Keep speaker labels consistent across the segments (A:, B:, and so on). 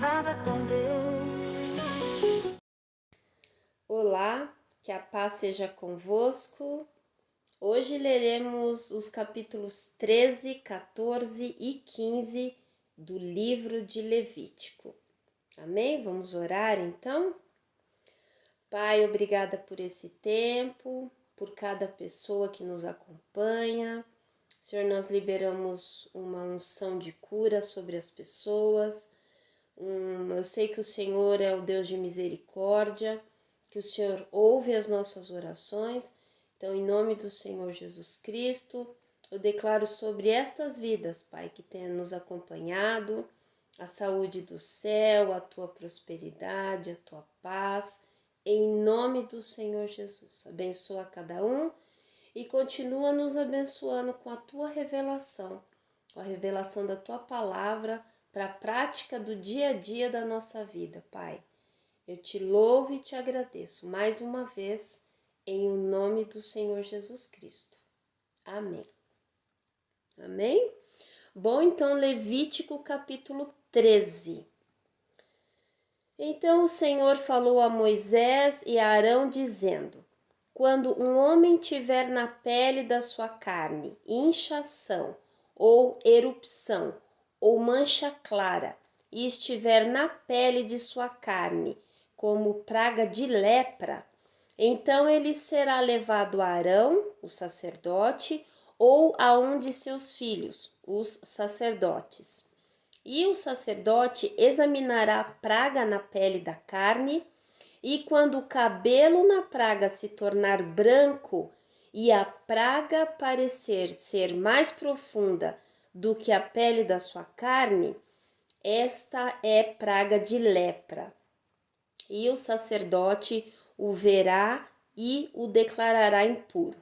A: Palavra com Deus.
B: Olá, que a paz seja convosco. Hoje leremos os capítulos 13, 14 e 15 do livro de Levítico. Amém? Vamos orar então? Pai, obrigada por esse tempo, por cada pessoa que nos acompanha. Senhor, nós liberamos uma unção de cura sobre as pessoas. Eu sei que o Senhor é o Deus de misericórdia, que o Senhor ouve as nossas orações. Então, em nome do Senhor Jesus Cristo, eu declaro sobre estas vidas, Pai, que tenha nos acompanhado, a saúde do céu, a tua prosperidade, a tua paz, em nome do Senhor Jesus. Abençoa cada um e continua nos abençoando com a tua revelação, com a revelação da tua palavra para a prática do dia a dia da nossa vida, Pai. Eu te louvo e te agradeço mais uma vez, em o nome do Senhor Jesus Cristo. Amém. Amém? Bom, então, Levítico capítulo 13. Então o Senhor falou a Moisés e a Arão, dizendo: quando um homem tiver na pele da sua carne inchação, ou erupção, ou mancha clara, e estiver na pele de sua carne, como praga de lepra, então ele será levado a Arão, o sacerdote, ou a um de seus filhos, os sacerdotes. E o sacerdote examinará a praga na pele da carne, e quando o cabelo na praga se tornar branco e a praga parecer ser mais profunda do que a pele da sua carne, esta é praga de lepra. E o sacerdote o verá e o declarará impuro.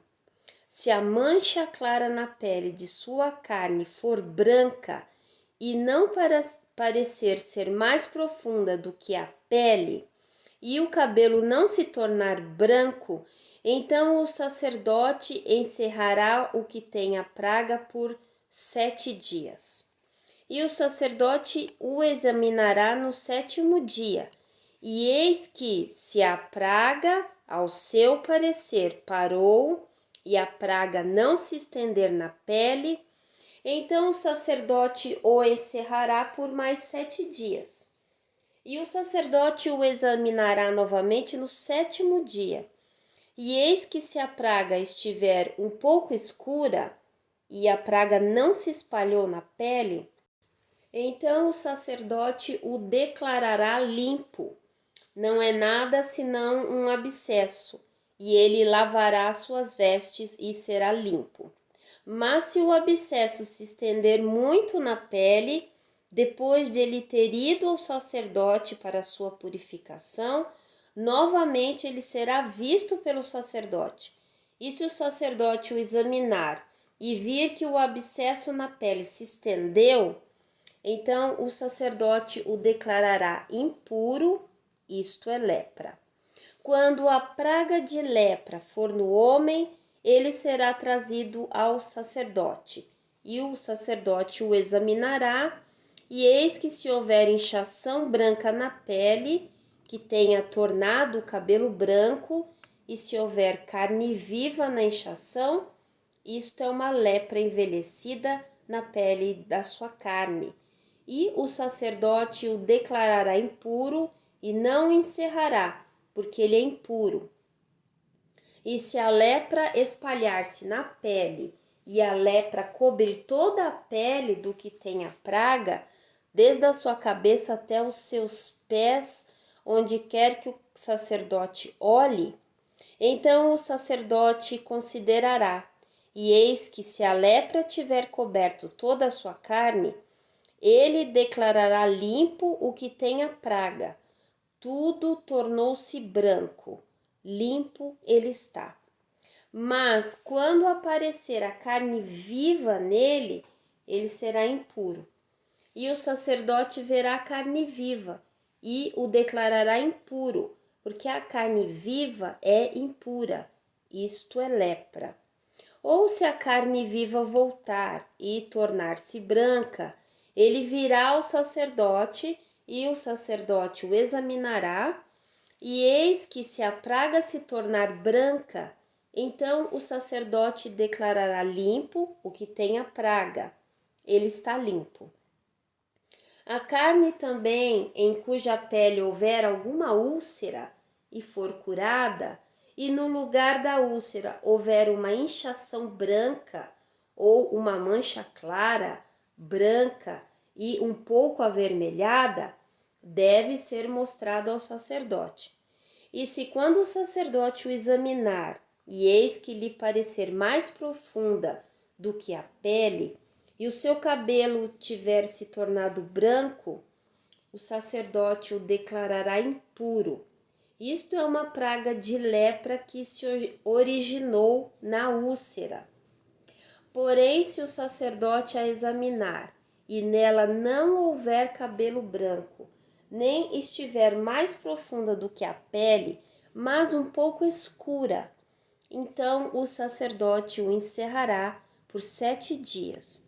B: Se a mancha clara na pele de sua carne for branca e não parecer ser mais profunda do que a pele, e o cabelo não se tornar branco, então o sacerdote encerrará o que tem a praga por 7 dias. E o sacerdote o examinará no 7º dia, e eis que, se a praga, ao seu parecer, parou, e a praga não se estender na pele, então o sacerdote o encerrará por mais 7 dias. E o sacerdote o examinará novamente no 7º dia. E eis que, se a praga estiver um pouco escura, e a praga não se espalhou na pele, então o sacerdote o declarará limpo. Não é nada senão um abscesso, e ele lavará suas vestes e será limpo. Mas se o abscesso se estender muito na pele, depois de ele ter ido ao sacerdote para sua purificação, novamente ele será visto pelo sacerdote. E se o sacerdote o examinar e vir que o abscesso na pele se estendeu, então o sacerdote o declarará impuro, isto é lepra. Quando a praga de lepra for no homem, ele será trazido ao sacerdote, e o sacerdote o examinará, e eis que, se houver inchação branca na pele, que tenha tornado o cabelo branco, e se houver carne viva na inchação, isto é uma lepra envelhecida na pele da sua carne. E o sacerdote o declarará impuro e não o encerrará, porque ele é impuro. E se a lepra espalhar-se na pele e a lepra cobrir toda a pele do que tem a praga, desde a sua cabeça até os seus pés, onde quer que o sacerdote olhe, então o sacerdote considerará, e eis que, se a lepra tiver coberto toda a sua carne, ele declarará limpo o que tem a praga. Tudo tornou-se branco, limpo ele está. Mas quando aparecer a carne viva nele, ele será impuro. E o sacerdote verá a carne viva e o declarará impuro, porque a carne viva é impura, isto é lepra. Ou se a carne viva voltar e tornar-se branca, ele virá ao sacerdote, e o sacerdote o examinará, e eis que se a praga se tornar branca, então o sacerdote declarará limpo o que tem a praga, ele está limpo. A carne também, em cuja pele houver alguma úlcera e for curada, e no lugar da úlcera houver uma inchação branca ou uma mancha clara, branca e um pouco avermelhada, deve ser mostrado ao sacerdote. E se quando o sacerdote o examinar, e eis que lhe parecer mais profunda do que a pele, e o seu cabelo tiver se tornado branco, o sacerdote o declarará impuro. Isto é uma praga de lepra que se originou na úlcera. Porém, se o sacerdote a examinar e nela não houver cabelo branco, nem estiver mais profunda do que a pele, mas um pouco escura, então o sacerdote o encerrará por 7 dias.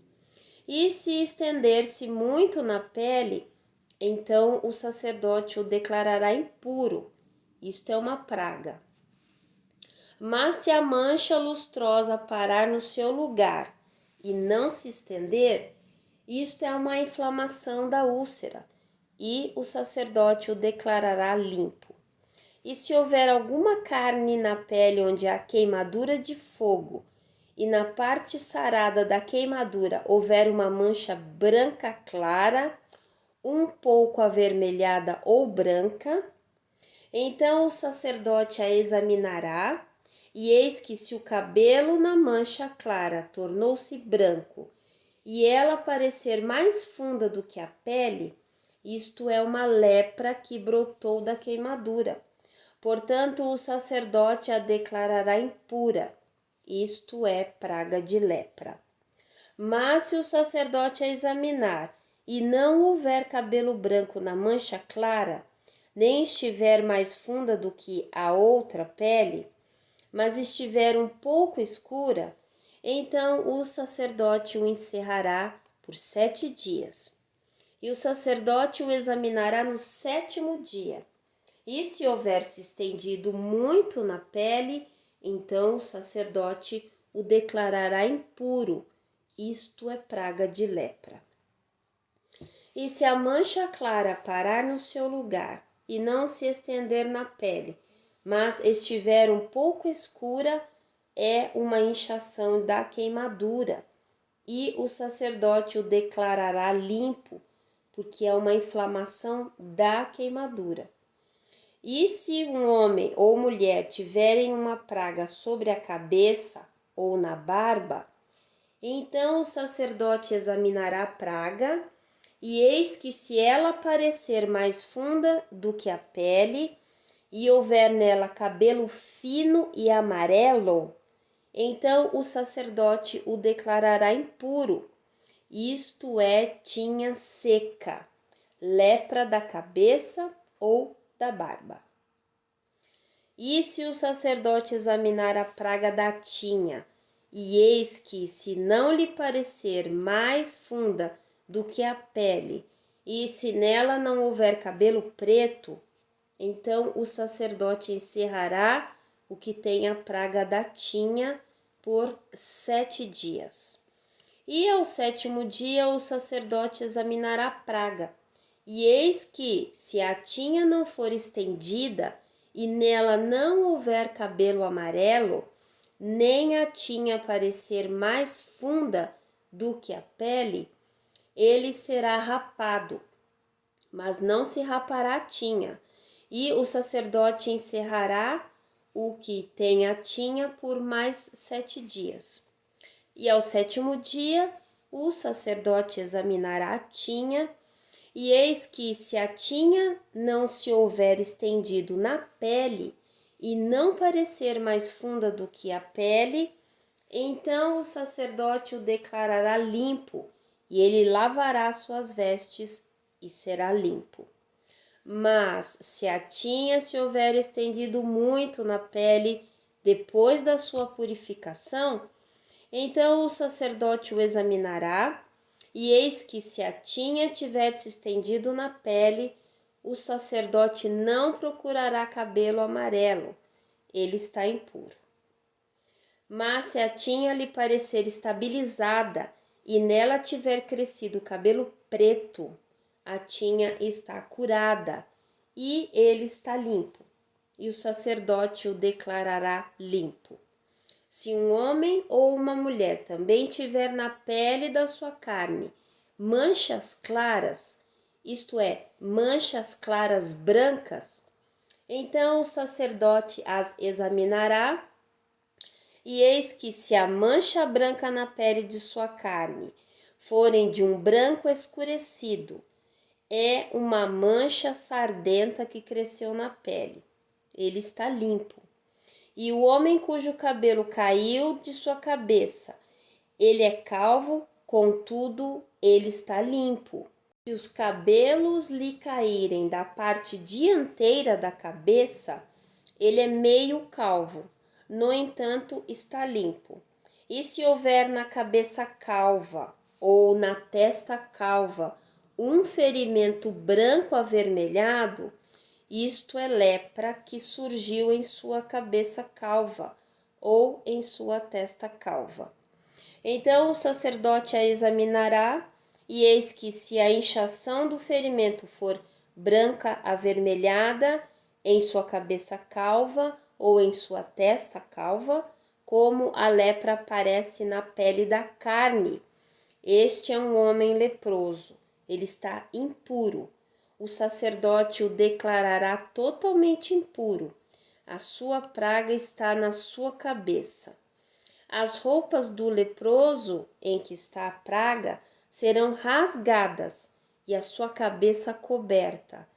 B: E se estender-se muito na pele, então o sacerdote o declarará impuro. Isto é uma praga. Mas se a mancha lustrosa parar no seu lugar e não se estender, isto é uma inflamação da úlcera, e o sacerdote o declarará limpo. E se houver alguma carne na pele onde há queimadura de fogo, e na parte sarada da queimadura houver uma mancha branca clara, um pouco avermelhada ou branca, então o sacerdote a examinará, e eis que se o cabelo na mancha clara tornou-se branco, e ela parecer mais funda do que a pele, isto é uma lepra que brotou da queimadura. Portanto, o sacerdote a declarará impura, isto é praga de lepra. Mas se o sacerdote a examinar e não houver cabelo branco na mancha clara, nem estiver mais funda do que a outra pele, mas estiver um pouco escura, então o sacerdote o encerrará por 7 dias. E o sacerdote o examinará no 7º dia. E se houver se estendido muito na pele, então o sacerdote o declarará impuro. Isto é praga de lepra. E se a mancha clara parar no seu lugar e não se estender na pele, mas estiver um pouco escura, é uma inchação da queimadura, e o sacerdote o declarará limpo, porque é uma inflamação da queimadura. E se um homem ou mulher tiverem uma praga sobre a cabeça ou na barba, então o sacerdote examinará a praga, e eis que se ela parecer mais funda do que a pele, e houver nela cabelo fino e amarelo, então o sacerdote o declarará impuro. Isto é tinha seca, lepra da cabeça ou da barba. E se o sacerdote examinar a praga da tinha, e eis que, se não lhe parecer mais funda do que a pele, e se nela não houver cabelo preto, então o sacerdote encerrará o que tem a praga da tinha por 7 dias. E ao 7º dia o sacerdote examinará a praga, e eis que, se a tinha não for estendida e nela não houver cabelo amarelo, nem a tinha parecer mais funda do que a pele, ele será rapado, mas não se rapará a tinha, e o sacerdote encerrará o que tem a tinha por mais 7 dias. E ao 7º dia, o sacerdote examinará a tinha, e eis que, se a tinha não se houver estendido na pele, e não parecer mais funda do que a pele, então o sacerdote o declarará limpo, e ele lavará suas vestes e será limpo. Mas se a tinha se houver estendido muito na pele depois da sua purificação, então o sacerdote o examinará, E eis que se a tinha tiver se estendido na pele, o sacerdote não procurará cabelo amarelo, ele está impuro. Mas se a tinha lhe parecer estabilizada e nela tiver crescido cabelo preto, a tinha está curada e ele está limpo, e o sacerdote o declarará limpo. Se um homem ou uma mulher também tiver na pele da sua carne manchas claras, isto é, manchas claras brancas, então o sacerdote as examinará, e eis que se a mancha branca na pele de sua carne forem de um branco escurecido, é uma mancha sardenta que cresceu na pele. Ele está limpo. E o homem cujo cabelo caiu de sua cabeça, ele é calvo, contudo, ele está limpo. Se os cabelos lhe caírem da parte dianteira da cabeça, ele é meio calvo, no entanto, está limpo. E se houver na cabeça calva ou na testa calva um ferimento branco avermelhado, isto é lepra que surgiu em sua cabeça calva ou em sua testa calva. Então o sacerdote a examinará, e eis que se a inchação do ferimento for branca avermelhada em sua cabeça calva ou em sua testa calva, como a lepra aparece na pele da carne, este é um homem leproso, ele está impuro. O sacerdote o declarará totalmente impuro. A sua praga está na sua cabeça. As roupas do leproso em que está a praga serão rasgadas e a sua cabeça coberta.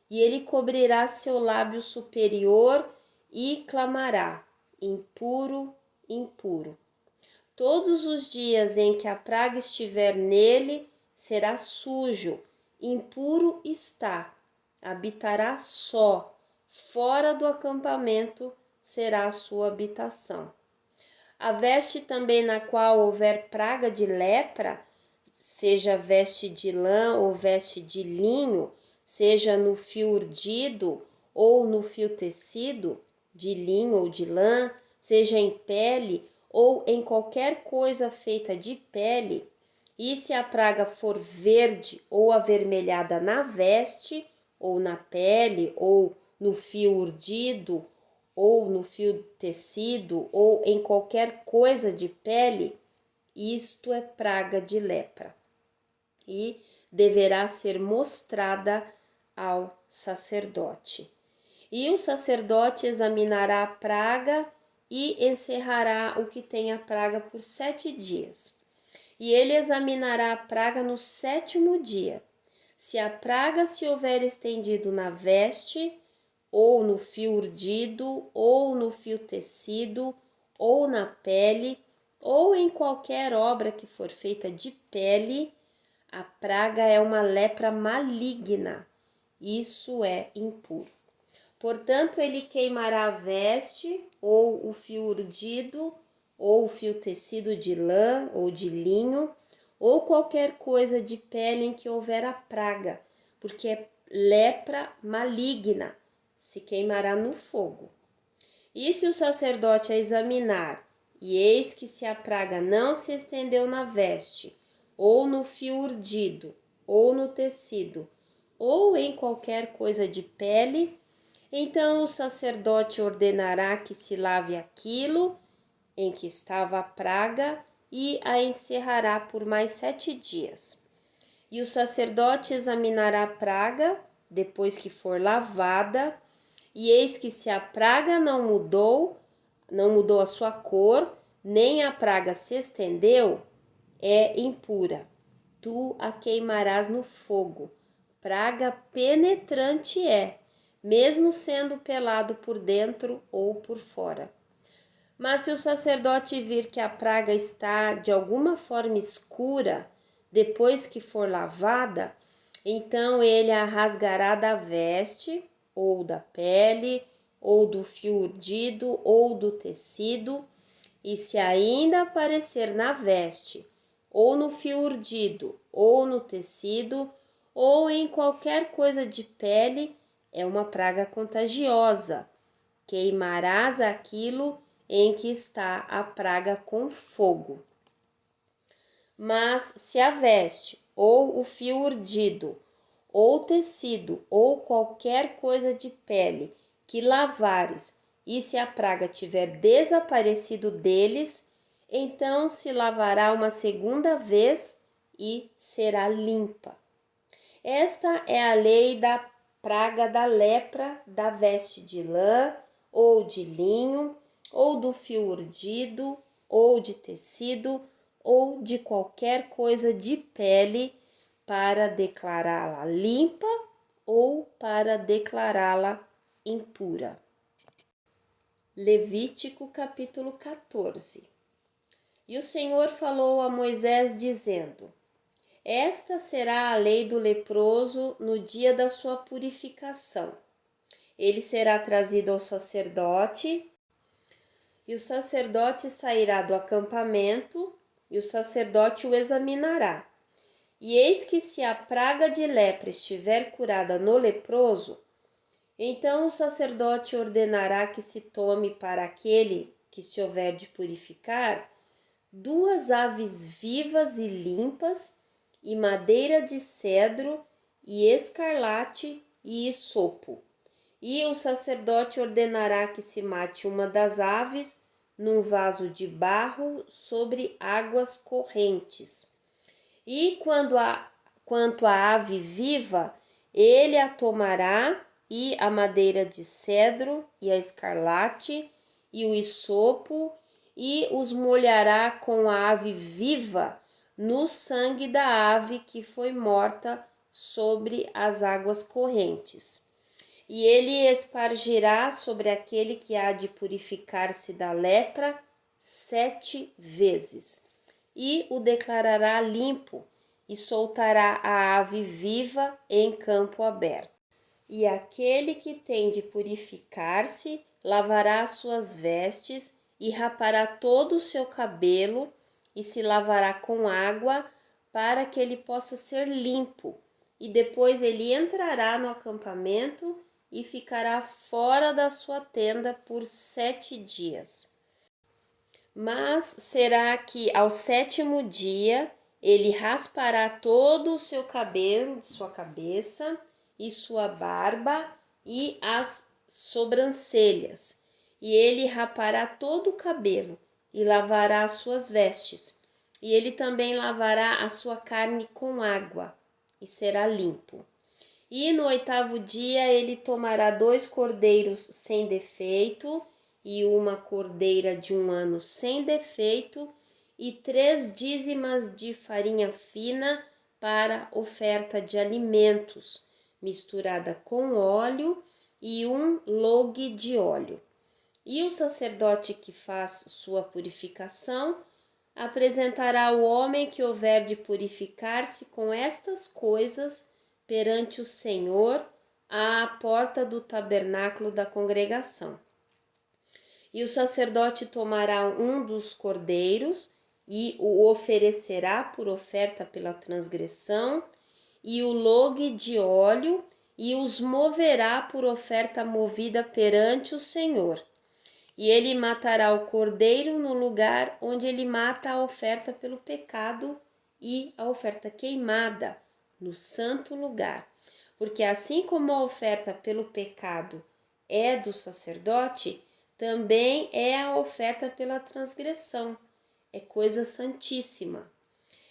B: E ele cobrirá seu lábio superior e clamará: impuro, impuro. Todos os dias em que a praga estiver nele, será sujo, impuro está, habitará só, fora do acampamento será a sua habitação. A veste também na qual houver praga de lepra, seja veste de lã ou veste de linho, seja no fio urdido ou no fio tecido, de linho ou de lã, seja em pele ou em qualquer coisa feita de pele, e se a praga for verde ou avermelhada na veste, ou na pele, ou no fio urdido, ou no fio tecido, ou em qualquer coisa de pele, isto é praga de lepra, e deverá ser mostrada ao sacerdote. E o sacerdote examinará a praga e encerrará o que tem a praga por 7 dias. E ele examinará a praga no 7º dia. Se a praga se houver estendido na veste, ou no fio urdido, ou no fio tecido, ou na pele, ou em qualquer obra que for feita de pele, a praga é uma lepra maligna. Isso é impuro. Portanto, ele queimará a veste, ou o fio urdido, ou o fio tecido de lã ou de linho, ou qualquer coisa de pele em que houver a praga, porque é lepra maligna, se queimará no fogo. E se o sacerdote a examinar, e eis que se a praga não se estendeu na veste, ou no fio urdido, ou no tecido, ou em qualquer coisa de pele, então o sacerdote ordenará que se lave aquilo em que estava a praga e a encerrará por mais 7 dias. E o sacerdote examinará a praga, depois que for lavada, e eis que se a praga não mudou a sua cor, nem a praga se estendeu, é impura. Tu a queimarás no fogo. Praga penetrante é, mesmo sendo pelado por dentro ou por fora. Mas se o sacerdote vir que a praga está de alguma forma escura, depois que for lavada, então ele a rasgará da veste, ou da pele, ou do fio urdido, ou do tecido, e se ainda aparecer na veste, ou no fio urdido, ou no tecido, ou em qualquer coisa de pele, é uma praga contagiosa. Queimarás aquilo em que está a praga com fogo. Mas se a veste, ou o fio urdido, ou tecido, ou qualquer coisa de pele que lavares, e se a praga tiver desaparecido deles, então se lavará uma segunda vez e será limpa. Esta é a lei da praga da lepra da veste de lã, ou de linho, ou do fio urdido, ou de tecido, ou de qualquer coisa de pele, para declará-la limpa ou para declará-la impura. Levítico capítulo 14. E o Senhor falou a Moisés dizendo: Esta será a lei do leproso no dia da sua purificação. Ele será trazido ao sacerdote, e o sacerdote sairá do acampamento, e o sacerdote o examinará. E eis que se a praga de lepra estiver curada no leproso, então o sacerdote ordenará que se tome para aquele que se houver de purificar 2 aves vivas e limpas, e madeira de cedro, e escarlate e hisopo. E o sacerdote ordenará que se mate uma das aves num vaso de barro sobre águas correntes. E quanto à ave viva, ele a tomará, e a madeira de cedro, e a escarlate, e o hisopo, e os molhará com a ave viva no sangue da ave que foi morta sobre as águas correntes. E ele espargirá sobre aquele que há de purificar-se da lepra 7 vezes, e o declarará limpo, e soltará a ave viva em campo aberto. E aquele que tem de purificar-se lavará as suas vestes, e rapará todo o seu cabelo, e se lavará com água, para que ele possa ser limpo. E depois ele entrará no acampamento e ficará fora da sua tenda por 7 dias. Mas será que ao 7º dia ele raspará todo o seu cabelo de sua cabeça, e sua barba, e as sobrancelhas, e ele rapará todo o cabelo, e lavará as suas vestes, e ele também lavará a sua carne com água, e será limpo. E no 8º dia ele tomará 2 cordeiros sem defeito, e uma cordeira de 1 ano sem defeito, e 3 dízimas de farinha fina para oferta de alimentos, misturada com óleo, e 1 log de óleo. E o sacerdote que faz sua purificação apresentará o homem que houver de purificar-se com estas coisas perante o Senhor à porta do tabernáculo da congregação. E o sacerdote tomará um dos cordeiros e o oferecerá por oferta pela transgressão, e o log de óleo, e os moverá por oferta movida perante o Senhor. E ele matará o cordeiro no lugar onde ele mata a oferta pelo pecado e a oferta queimada, no santo lugar. Porque assim como a oferta pelo pecado é do sacerdote, também é a oferta pela transgressão, é coisa santíssima.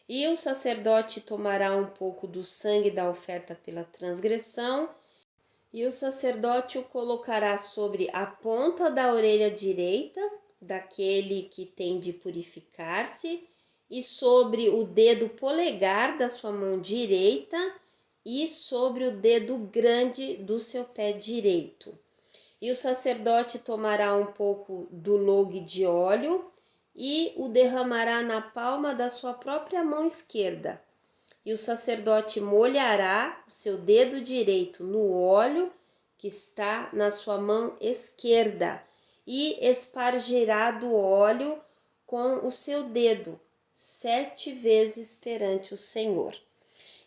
B: E o sacerdote tomará um pouco do sangue da oferta pela transgressão, e o sacerdote o colocará sobre a ponta da orelha direita daquele que tem de purificar-se, e sobre o dedo polegar da sua mão direita, e sobre o dedo grande do seu pé direito. E o sacerdote tomará um pouco do log de óleo e o derramará na palma da sua própria mão esquerda. E o sacerdote molhará o seu dedo direito no óleo que está na sua mão esquerda, e espargirá do óleo com o seu dedo 7 vezes perante o Senhor.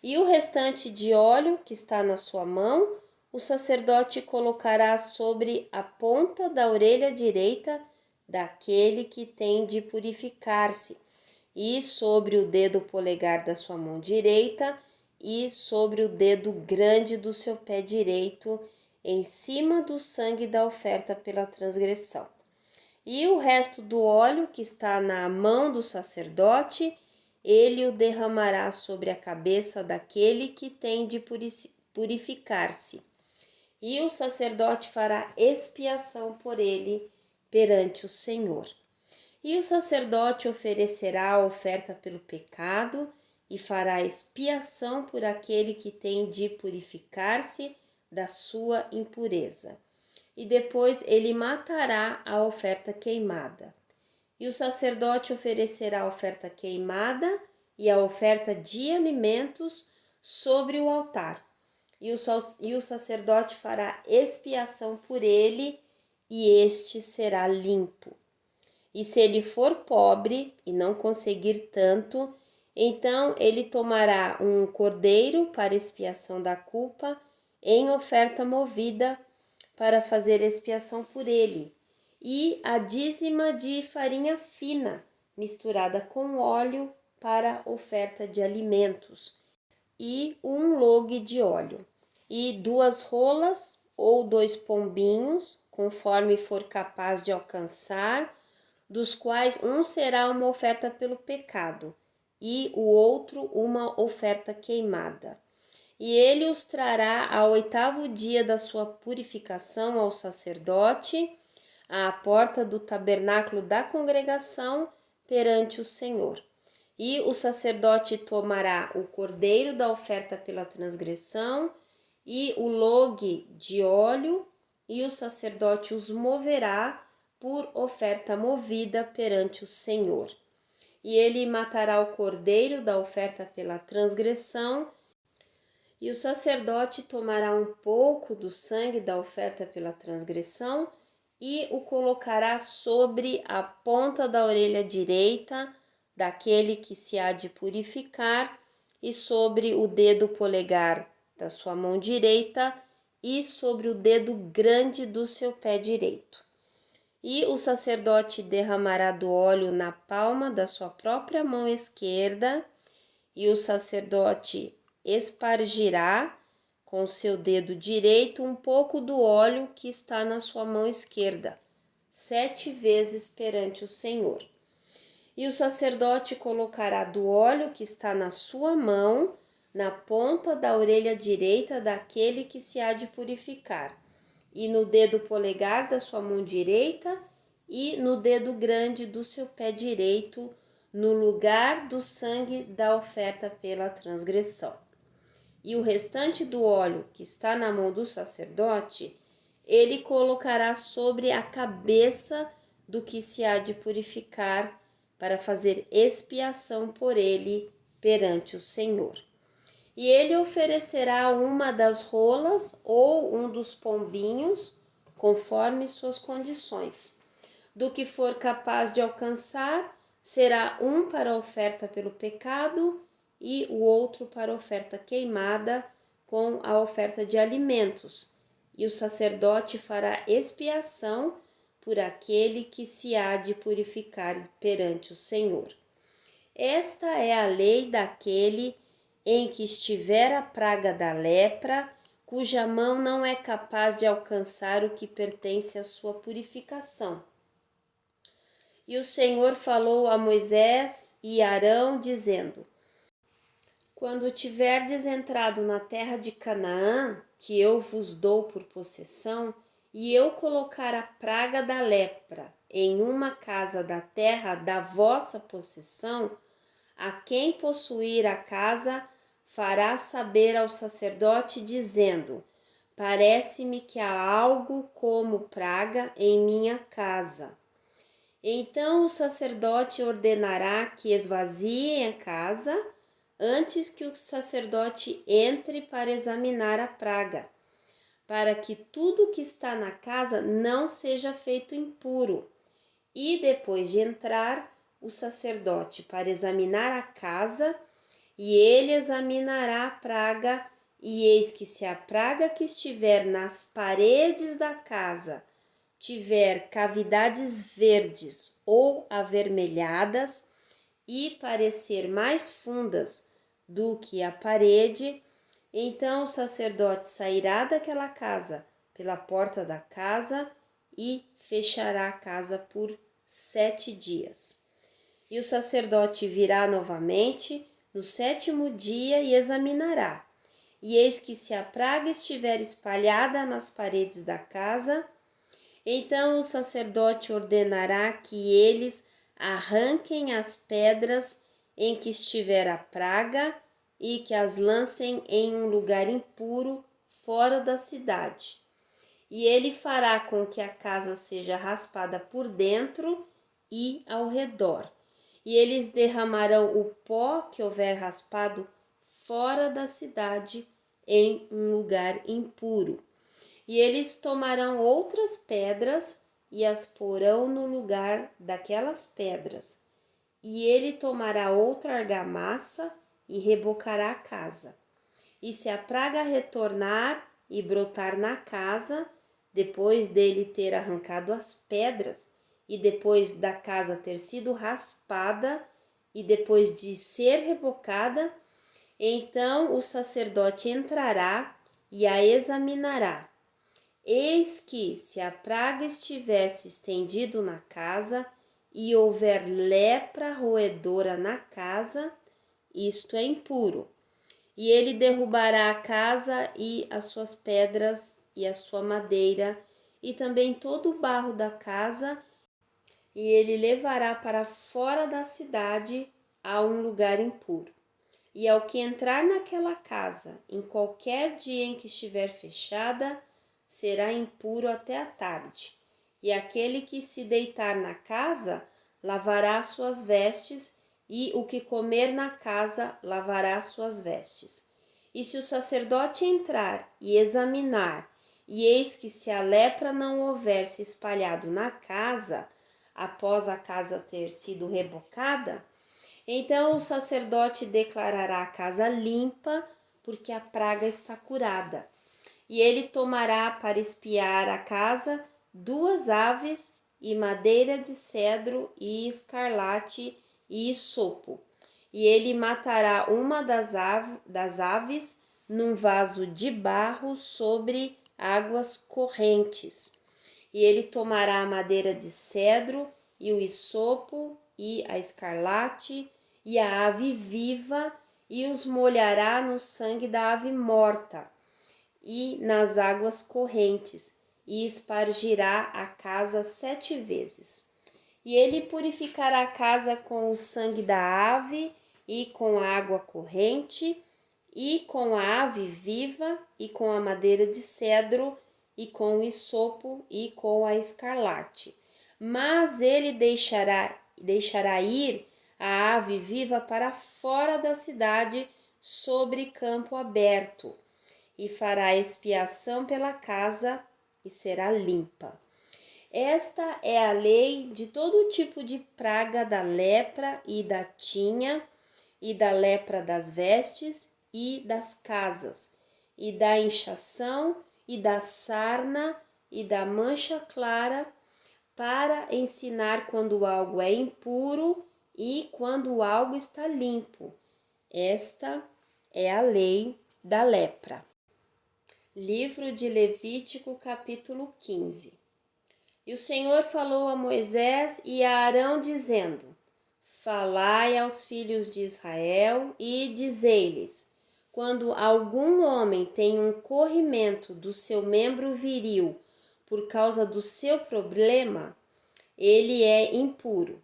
B: E o restante de óleo que está na sua mão, o sacerdote colocará sobre a ponta da orelha direita daquele que tem de purificar-se, e sobre o dedo polegar da sua mão direita, e sobre o dedo grande do seu pé direito, em cima do sangue da oferta pela transgressão. E o resto do óleo que está na mão do sacerdote, ele o derramará sobre a cabeça daquele que tem de purificar-se. E o sacerdote fará expiação por ele perante o Senhor. E o sacerdote oferecerá a oferta pelo pecado e fará expiação por aquele que tem de purificar-se da sua impureza. E depois ele matará a oferta queimada. E o sacerdote oferecerá a oferta queimada e a oferta de alimentos sobre o altar. E o sacerdote fará expiação por ele, e este será limpo. E se ele for pobre e não conseguir tanto, então ele tomará um cordeiro para expiação da culpa em oferta movida para fazer expiação por ele, e a dízima de farinha fina misturada com óleo para oferta de alimentos, e um log de óleo, e 2 rolas ou 2 pombinhos, conforme for capaz de alcançar, dos quais um será uma oferta pelo pecado e o outro uma oferta queimada. E ele os trará ao 8º dia da sua purificação ao sacerdote, à porta do tabernáculo da congregação, perante o Senhor. E o sacerdote tomará o cordeiro da oferta pela transgressão e o log de óleo, e o sacerdote os moverá por oferta movida perante o Senhor. E ele matará o cordeiro da oferta pela transgressão, e o sacerdote tomará um pouco do sangue da oferta pela transgressão e o colocará sobre a ponta da orelha direita daquele que se há de purificar, e sobre o dedo polegar da sua mão direita e sobre o dedo grande do seu pé direito. E o sacerdote derramará do óleo na palma da sua própria mão esquerda, e o sacerdote espargirá com seu dedo direito um pouco do óleo que está na sua mão esquerda, 7 vezes perante o Senhor. E o sacerdote colocará do óleo que está na sua mão na ponta da orelha direita daquele que se há de purificar, e no dedo polegar da sua mão direita e no dedo grande do seu pé direito, no lugar do sangue da oferta pela transgressão. E o restante do óleo que está na mão do sacerdote, ele colocará sobre a cabeça do que se há de purificar, para fazer expiação por ele perante o Senhor. E ele oferecerá uma das rolas ou um dos pombinhos, conforme suas condições. Do que for capaz de alcançar, será um para a oferta pelo pecado e o outro para a oferta queimada com a oferta de alimentos. E o sacerdote fará expiação por aquele que se há de purificar perante o Senhor. Esta é a lei daquele em que estiver a praga da lepra, cuja mão não é capaz de alcançar o que pertence à sua purificação. E o Senhor falou a Moisés e Arão, dizendo: quando tiverdes entrado na terra de Canaã, que eu vos dou por possessão, e eu colocar a praga da lepra em uma casa da terra da vossa possessão, a quem possuir a casa fará saber ao sacerdote, dizendo: parece-me que há algo como praga em minha casa. Então o sacerdote ordenará que esvaziem a casa, antes que o sacerdote entre para examinar a praga, para que tudo que está na casa não seja feito impuro. E depois de entrar, o sacerdote para examinar a casa, e ele examinará a praga, e eis que se a praga que estiver nas paredes da casa tiver cavidades verdes ou avermelhadas e parecer mais fundas do que a parede, então o sacerdote sairá daquela casa pela porta da casa e fechará a casa por 7 dias. E o sacerdote virá novamente no 7º dia e examinará. E eis que se a praga estiver espalhada nas paredes da casa, então o sacerdote ordenará que eles arranquem as pedras em que estiver a praga e que as lancem em um lugar impuro fora da cidade. E ele fará com que a casa seja raspada por dentro e ao redor. E eles derramarão o pó que houver raspado fora da cidade em um lugar impuro. E eles tomarão outras pedras e as porão no lugar daquelas pedras. E ele tomará outra argamassa e rebocará a casa. E se a praga retornar e brotar na casa, depois dele ter arrancado as pedras, e depois da casa ter sido raspada, e depois de ser rebocada, então o sacerdote entrará e a examinará. Eis que, se a praga estiver se estendido na casa, e houver lepra roedora na casa, isto é impuro. E ele derrubará a casa e as suas pedras e a sua madeira, e também todo o barro da casa, e ele levará para fora da cidade a um lugar impuro. E ao que entrar naquela casa, em qualquer dia em que estiver fechada, será impuro até a tarde. E aquele que se deitar na casa, lavará suas vestes, e o que comer na casa, lavará suas vestes. E se o sacerdote entrar e examinar, e eis que se a lepra não houver se espalhado na casa, após a casa ter sido rebocada, então o sacerdote declarará a casa limpa, porque a praga está curada. E ele tomará para espiar a casa 2 aves e madeira de cedro e escarlate e isopo. E ele matará uma das aves num vaso de barro sobre águas correntes. E ele tomará a madeira de cedro e o isopo e a escarlate e a ave viva e os molhará no sangue da ave morta e nas águas correntes, e espargirá a casa 7 vezes. E ele purificará a casa com o sangue da ave, e com a água corrente, e com a ave viva, e com a madeira de cedro, e com o isopo, e com a escarlate. Mas ele deixará ir a ave viva para fora da cidade, sobre campo aberto, e fará expiação pela casa e será limpa. Esta é a lei de todo tipo de praga da lepra e da tinha, e da lepra das vestes e das casas, e da inchação e da sarna e da mancha clara, para ensinar quando algo é impuro e quando algo está limpo. Esta é a lei da lepra. Livro de Levítico, capítulo 15. E o Senhor falou a Moisés e a Arão, dizendo: Falai aos filhos de Israel e dizei-lhes: quando algum homem tem um corrimento do seu membro viril por causa do seu problema, ele é impuro.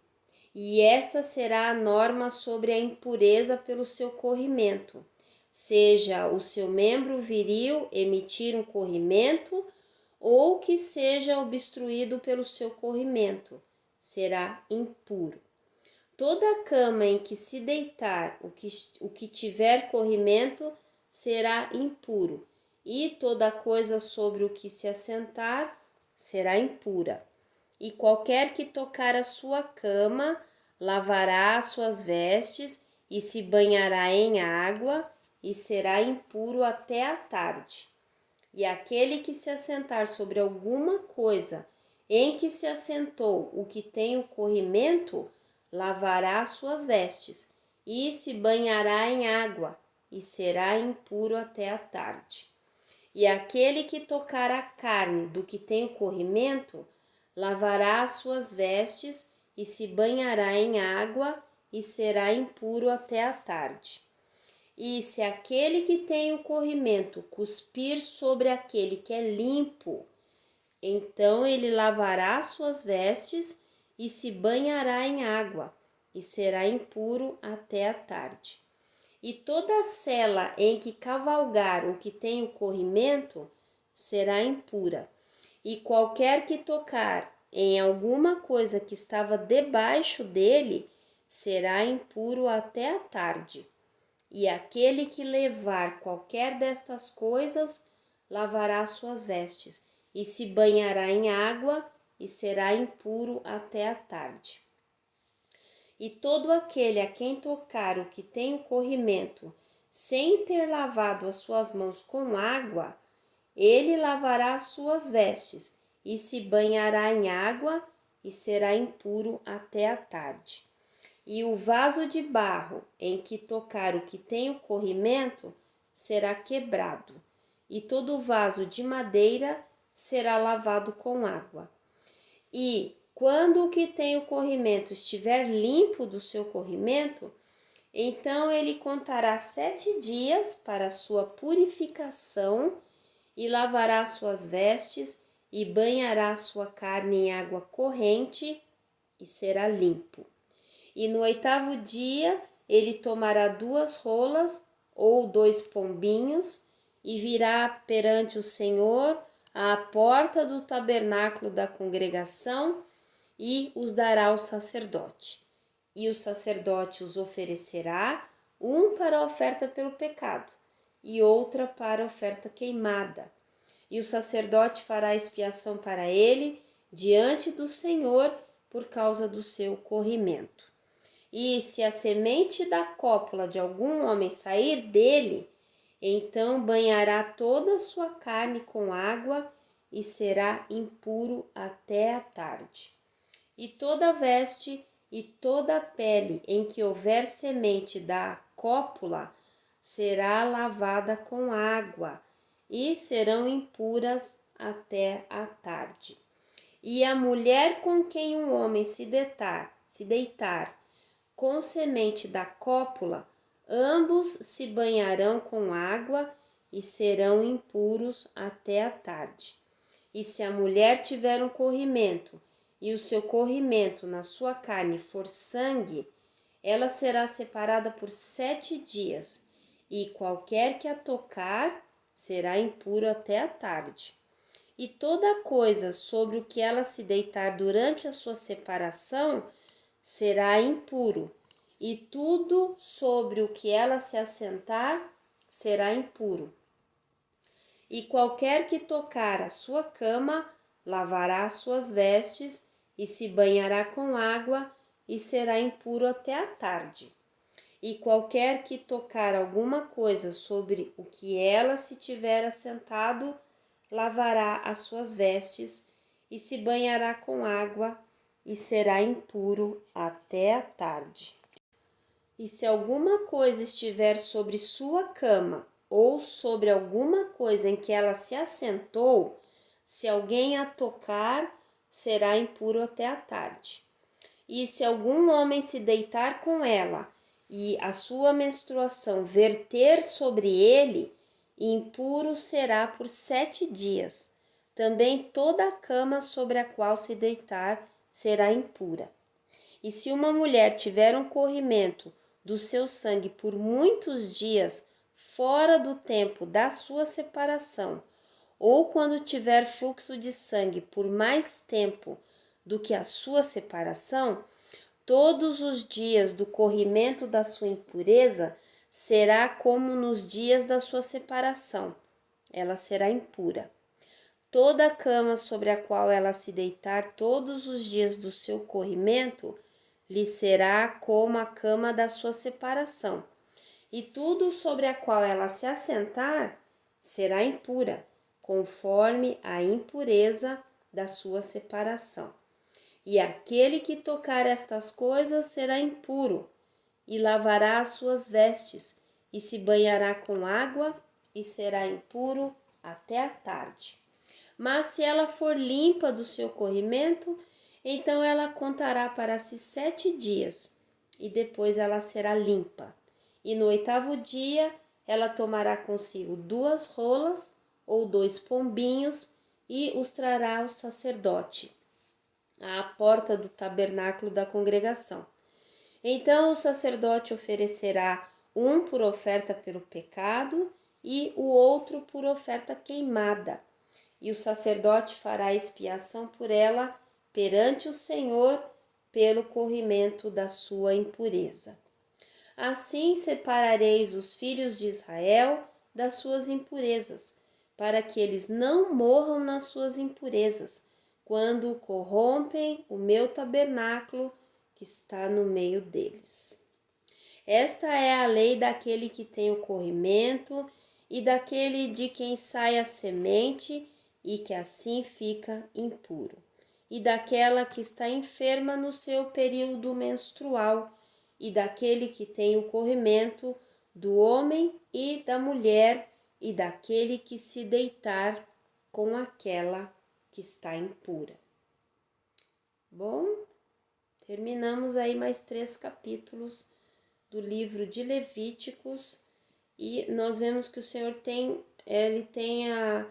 B: E esta será a norma sobre a impureza pelo seu corrimento. Seja o seu membro viril emitir um corrimento, ou que seja obstruído pelo seu corrimento, será impuro. Toda a cama em que se deitar o que tiver corrimento será impuro, e toda coisa sobre o que se assentar será impura. E qualquer que tocar a sua cama, lavará as suas vestes e se banhará em água e será impuro até a tarde. E aquele que se assentar sobre alguma coisa em que se assentou o que tem o corrimento, lavará as suas vestes e se banhará em água e será impuro até a tarde. E aquele que tocar a carne do que tem o corrimento, lavará as suas vestes e se banhará em água e será impuro até a tarde. E se aquele que tem o corrimento cuspir sobre aquele que é limpo, então ele lavará as suas vestes e se banhará em água e será impuro até a tarde. E toda sela em que cavalgar o que tem o corrimento será impura. E qualquer que tocar em alguma coisa que estava debaixo dele será impuro até a tarde. E aquele que levar qualquer destas coisas lavará suas vestes e se banhará em água e será impuro até a tarde. E todo aquele a quem tocar o que tem o corrimento, sem ter lavado as suas mãos com água, ele lavará as suas vestes e se banhará em água e será impuro até a tarde. E o vaso de barro em que tocar o que tem o corrimento será quebrado, e todo o vaso de madeira será lavado com água. E quando o que tem o corrimento estiver limpo do seu corrimento, então ele contará 7 dias para a sua purificação e lavará suas vestes e banhará sua carne em água corrente e será limpo. E no 8º dia ele tomará 2 rolas ou 2 pombinhos e virá perante o Senhor à porta do tabernáculo da congregação e os dará ao sacerdote. E o sacerdote os oferecerá, um para a oferta pelo pecado e outra para a oferta queimada. E o sacerdote fará expiação para ele diante do Senhor por causa do seu corrimento. E se a semente da cópula de algum homem sair dele, então banhará toda a sua carne com água e será impuro até a tarde. E toda veste e toda pele em que houver semente da cópula será lavada com água e serão impuras até a tarde. E a mulher com quem um homem se deitar com semente da cópula, ambos se banharão com água e serão impuros até a tarde. E se a mulher tiver um corrimento, e o seu corrimento na sua carne for sangue, ela será separada por 7 dias, e qualquer que a tocar será impuro até a tarde. E toda coisa sobre o que ela se deitar durante a sua separação será impuro, e tudo sobre o que ela se assentar será impuro. E qualquer que tocar a sua cama lavará as suas vestes e se banhará com água e será impuro até a tarde. E qualquer que tocar alguma coisa sobre o que ela se tiver assentado lavará as suas vestes e se banhará com água e será impuro até a tarde. E se alguma coisa estiver sobre sua cama ou sobre alguma coisa em que ela se assentou, se alguém a tocar, será impuro até a tarde. E se algum homem se deitar com ela e a sua menstruação verter sobre ele, impuro será por 7 dias. Também toda a cama sobre a qual se deitar será impura. E se uma mulher tiver um corrimento do seu sangue por muitos dias fora do tempo da sua separação, ou quando tiver fluxo de sangue por mais tempo do que a sua separação, todos os dias do corrimento da sua impureza será como nos dias da sua separação. Ela será impura. Toda a cama sobre a qual ela se deitar todos os dias do seu corrimento lhe será como a cama da sua separação, e tudo sobre a qual ela se assentar será impura, conforme a impureza da sua separação. E aquele que tocar estas coisas será impuro, e lavará as suas vestes, e se banhará com água, e será impuro até a tarde. Mas se ela for limpa do seu corrimento, então ela contará para si 7 dias, e depois ela será limpa. E no 8º dia ela tomará consigo 2 rolas ou 2 pombinhos, e os trará ao sacerdote à porta do tabernáculo da congregação. Então o sacerdote oferecerá um por oferta pelo pecado e o outro por oferta queimada. E o sacerdote fará expiação por ela perante o Senhor pelo corrimento da sua impureza. Assim separareis os filhos de Israel das suas impurezas, para que eles não morram nas suas impurezas, quando corrompem o meu tabernáculo que está no meio deles. Esta é a lei daquele que tem o corrimento e daquele de quem sai a semente e que assim fica impuro, e daquela que está enferma no seu período menstrual, e daquele que tem o corrimento, do homem e da mulher, e daquele que se deitar com aquela que está impura. Bom, terminamos aí mais 3 capítulos do livro de Levíticos, e nós vemos que o Senhor tem a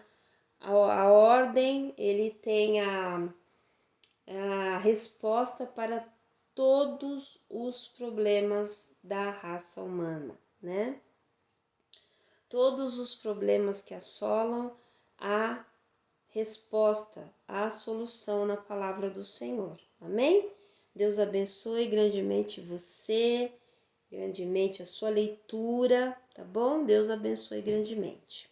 B: ordem, ele tem a resposta para todos os problemas da raça humana, né? Todos os problemas que assolam, a resposta, a solução na palavra do Senhor. Amém? Deus abençoe grandemente você, grandemente a sua leitura, tá bom? Deus abençoe grandemente.